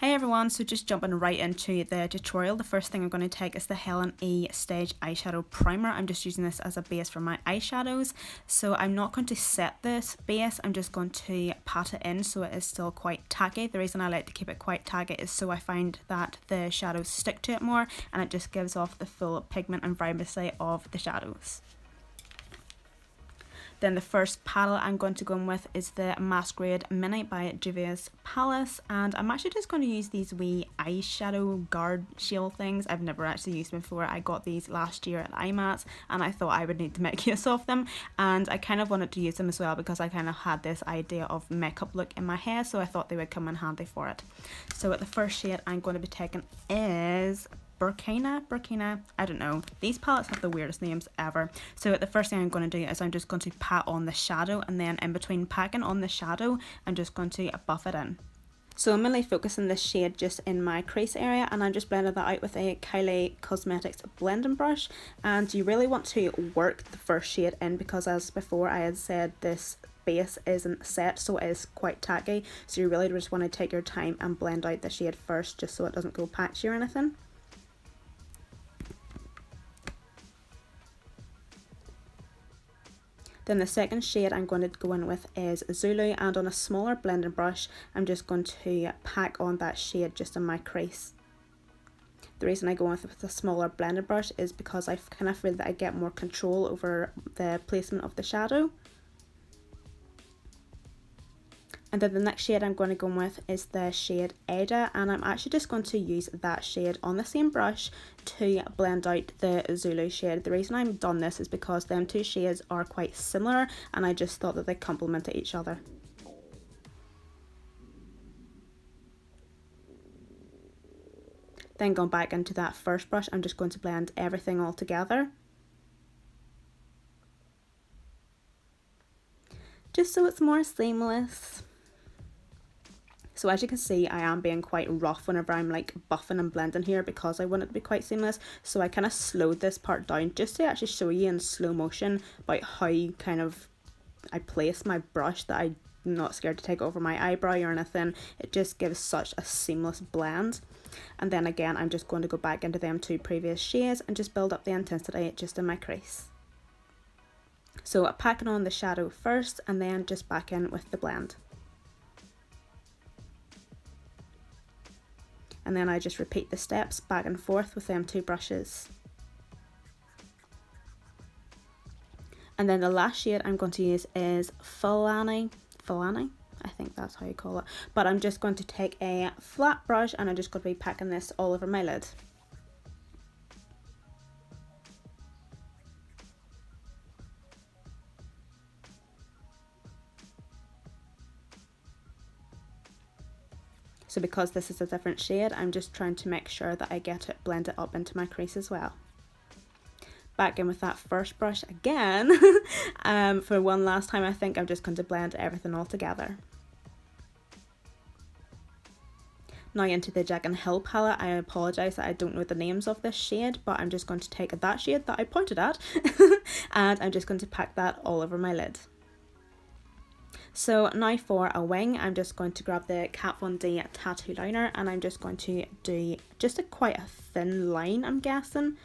Hey everyone, so just jumping right into the tutorial, the first thing I'm going to take is the Helen E Stage Eyeshadow Primer. I'm just using this as a base for my eyeshadows, so I'm not going to set this base, I'm just going to pat it in so it is still quite tacky. The reason I like to keep it quite tacky is so I find that the shadows stick to it more and it just gives off the full pigment and vibrancy of the shadows. Then the first palette I'm going to go in with is the Masquerade Mini by Juvia's Palace, and I'm actually just going to use these wee eyeshadow guard shield things. I've never actually used them before. I got these last year at IMATS and I thought I would need to make use of them, and I kind of wanted to use them as well because I kind of had this idea of makeup look in my hair, so I thought they would come in handy for it. So the first shade I'm going to be taking is Burkina, I don't know. These palettes have the weirdest names ever. So the first thing I'm going to do is I'm just going to pat on the shadow, and then in between packing on the shadow, I'm just going to buff it in. So I'm mainly focusing this shade just in my crease area, and I'm just blending that out with a Kylie Cosmetics blending brush. And you really want to work the first shade in because, as before I had said, this base isn't set, so it is quite tacky. So you really just want to take your time and blend out the shade first just so it doesn't go patchy or anything. Then the second shade I'm going to go in with is Zulu, and on a smaller blending brush I'm just going to pack on that shade just in my crease. The reason I go with a smaller blending brush is because I kind of feel that I get more control over the placement of the shadow. And then the next shade I'm going to go with is the shade Ada, and I'm actually just going to use that shade on the same brush to blend out the Zulu shade. The reason I've done this is because them two shades are quite similar and I just thought that they complemented each other. Then going back into that first brush, I'm just going to blend everything all together, just so it's more seamless. So as you can see, I am being quite rough whenever I'm like buffing and blending here because I want it to be quite seamless. So I kind of slowed this part down just to actually show you in slow motion about how I place my brush, that I'm not scared to take over my eyebrow or anything. It just gives such a seamless blend. And then again, I'm just going to go back into them two previous shades and just build up the intensity just in my crease. So packing on the shadow first and then just back in with the blend. And then I just repeat the steps back and forth with them two brushes. And then the last shade I'm going to use is Fulani, I think that's how you call it. But I'm just going to take a flat brush and I'm just going to be packing this all over my lid. So because this is a different shade, I'm just trying to make sure that I get it blended up into my crease as well. Back in with that first brush again. For one last time, I think I'm just going to blend everything all together. Now into the Jack and Hill palette. I apologise that I don't know the names of this shade, but I'm just going to take that shade that I pointed at and I'm just going to pack that all over my lid. So now for a wing, I'm just going to grab the Kat Von D tattoo liner and I'm just going to do just quite a thin line, I'm guessing,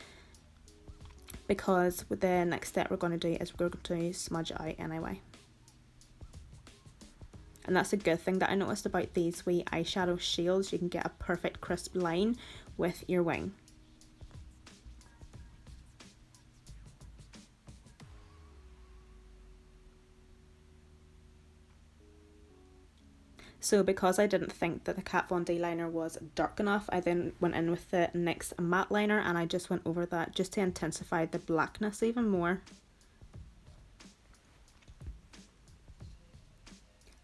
because the next step we're going to do is we're going to smudge it out anyway. And that's a good thing that I noticed about these wee eyeshadow shields. You can get a perfect crisp line with your wing. So because I didn't think that the Kat Von D liner was dark enough, I then went in with the NYX matte liner and I just went over that just to intensify the blackness even more.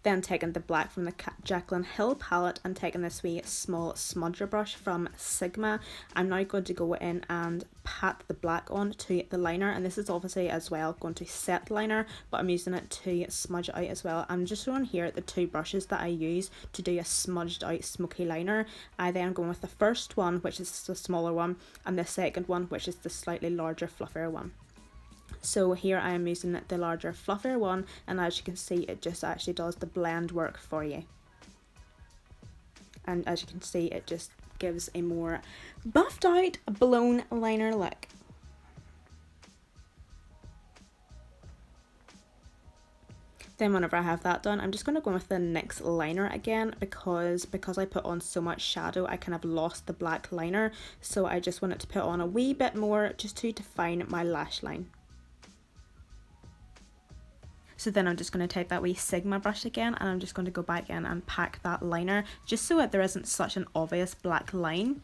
Then taking the black from the Jaclyn Hill palette and taking this wee small smudger brush from Sigma, I'm now going to go in and pat the black on to the liner, and this is obviously as well going to set liner, but I'm using it to smudge it out as well. I'm just showing here the two brushes that I use to do a smudged out smoky liner. I then go with the first one, which is the smaller one, and the second one, which is the slightly larger fluffier one. So here I am using the larger fluffier one, and as you can see it just actually does the blend work for you. And as you can see, it just gives a more buffed out blown liner look. Then whenever I have that done, I'm just going to go with the NYX liner again because I put on so much shadow, I kind of lost the black liner. So I just wanted to put on a wee bit more just to define my lash line. So then I'm just going to take that wee Sigma brush again, and I'm just going to go back in and pack that liner just so that there isn't such an obvious black line.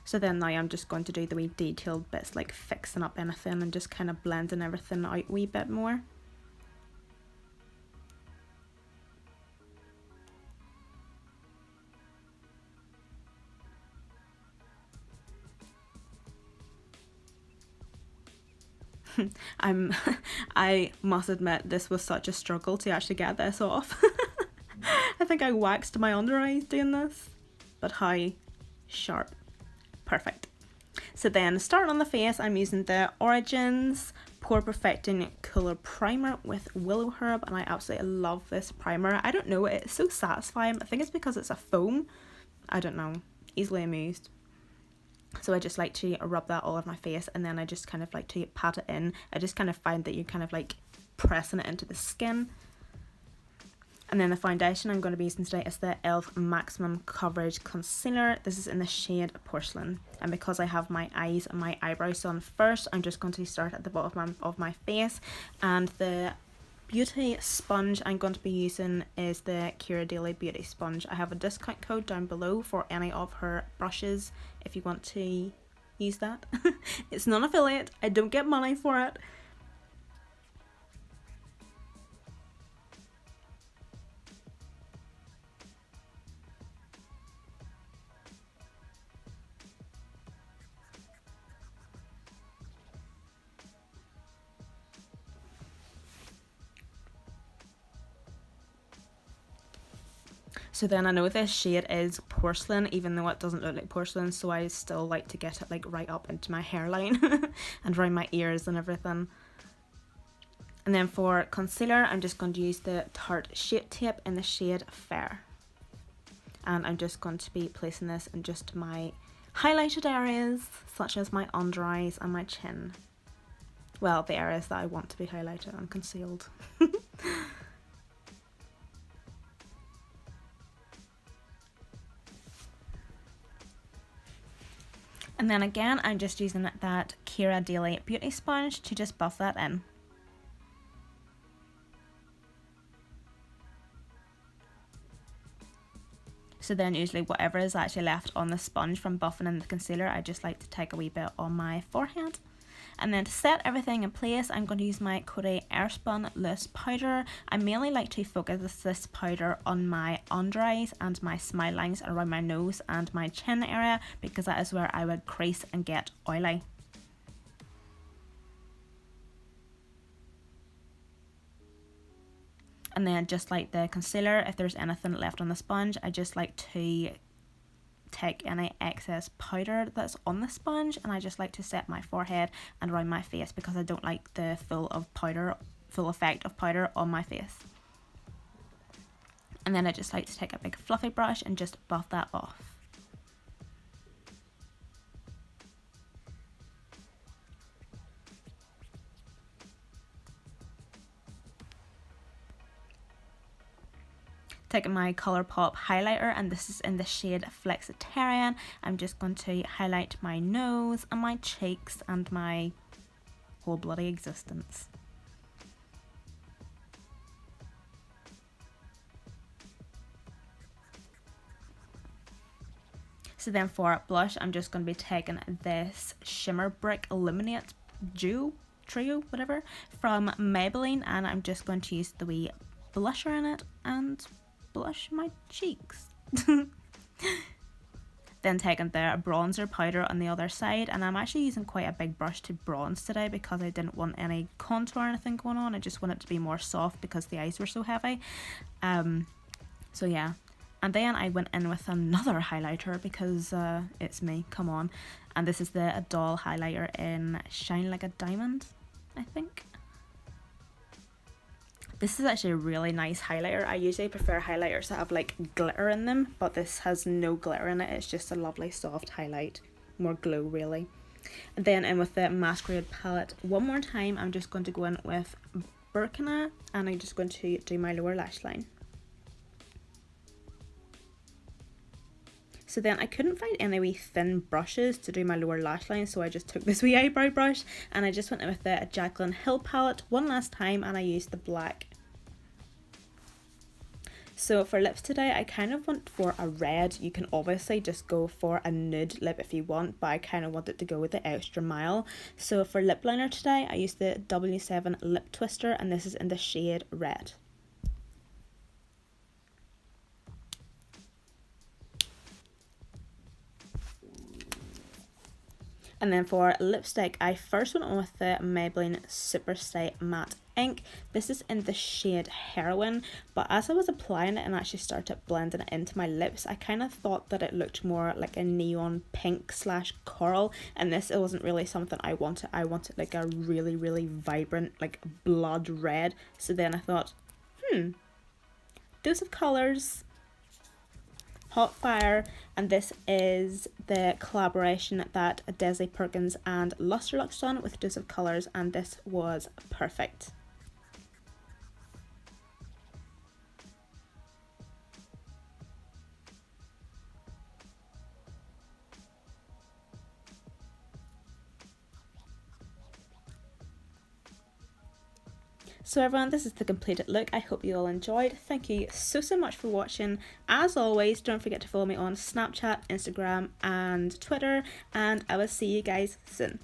So then now I'm just going to do the wee detailed bits like fixing up anything and just kind of blending everything out a wee bit more. I must admit this was such a struggle to actually get this off. I think I waxed my under eyes doing this, but how sharp. Perfect. So then starting on the face, I'm using the Origins Pore Perfecting Cooler Primer with Willow Herb, and I absolutely love this primer. I don't know, it's so satisfying. I think it's because it's a foam. I don't know, easily amused. So I just like to rub that all over my face, and then I just kind of like to pat it in. I just kind of find that you're kind of like pressing it into the skin. And then the foundation I'm going to be using today is the e.l.f. Maximum Coverage Concealer. This is in the shade Porcelain. And because I have my eyes and my eyebrows on first, I'm just going to start at the bottom of my face. And the beauty sponge I'm going to be using is the Kira Daily Beauty Sponge. I have a discount code down below for any of her brushes if you want to use that. It's non-affiliate, I don't get money for it. So then I know this shade is Porcelain, even though it doesn't look like porcelain, so I still like to get it like right up into my hairline and around my ears and everything. And then for concealer, I'm just going to use the Tarte Shape Tape in the shade Fair. And I'm just going to be placing this in just my highlighted areas, such as my under eyes and my chin. Well, the areas that I want to be highlighted and concealed. And then again, I'm just using that Kira Daily Beauty Sponge to just buff that in. So then usually whatever is actually left on the sponge from buffing in the concealer, I just like to take a wee bit on my forehead. And then to set everything in place, I'm going to use my Coty Airspun Loose Powder. I mainly like to focus this powder on my under eyes and my smile lines around my nose and my chin area, because that is where I would crease and get oily. And then just like the concealer, if there's anything left on the sponge, I just like to take any excess powder that's on the sponge, and I just like to set my forehead and around my face because I don't like the full effect of powder on my face. And then I just like to take a big fluffy brush and just buff that off. Taking my Colourpop highlighter, and this is in the shade Flexitarian. I'm just going to highlight my nose and my cheeks and my whole bloody existence. So then for blush, I'm just going to be taking this Shimmer Brick Illuminate Trio, whatever, from Maybelline, and I'm just going to use the wee blusher in it and blush my cheeks. Then taking the bronzer powder on the other side, and I'm actually using quite a big brush to bronze today because I didn't want any contour or anything going on. I just wanted it to be more soft because the eyes were so heavy. So yeah. And then I went in with another highlighter because it's me, come on. And this is the Adore highlighter in Shine Like a Diamond, I think. This is actually a really nice highlighter. I usually prefer highlighters that have like glitter in them, but this has no glitter in it. It's just a lovely soft highlight, more glow really. And then in with the Masquerade palette, one more time I'm just going to go in with Burkina, and I'm just going to do my lower lash line. So then I couldn't find any wee thin brushes to do my lower lash line, so I just took this wee eyebrow brush and I just went in with the Jaclyn Hill palette one last time, and I used the black. So for lips today, I kind of went for a red. You can obviously just go for a nude lip if you want, but I kind of wanted to go with the extra mile. So for lip liner today, I used the W7 Lip Twister, and this is in the shade Red. And then for lipstick, I first went on with the Maybelline Superstay Matte Ink. This is in the shade Heroin, but as I was applying it and actually started blending it into my lips, I kind of thought that it looked more like a neon pink / coral, and this, it wasn't really something I wanted. I wanted like a really, really vibrant, like blood red. So then I thought, Dose of Colours, Hot Fire, and this is the collaboration that Desi Perkins and Lustrelux done with Dose of Colours, and this was perfect. So everyone, this is the completed look. I hope you all enjoyed. Thank you so much for watching. As always, don't forget to follow me on Snapchat, Instagram and Twitter, and I will see you guys soon.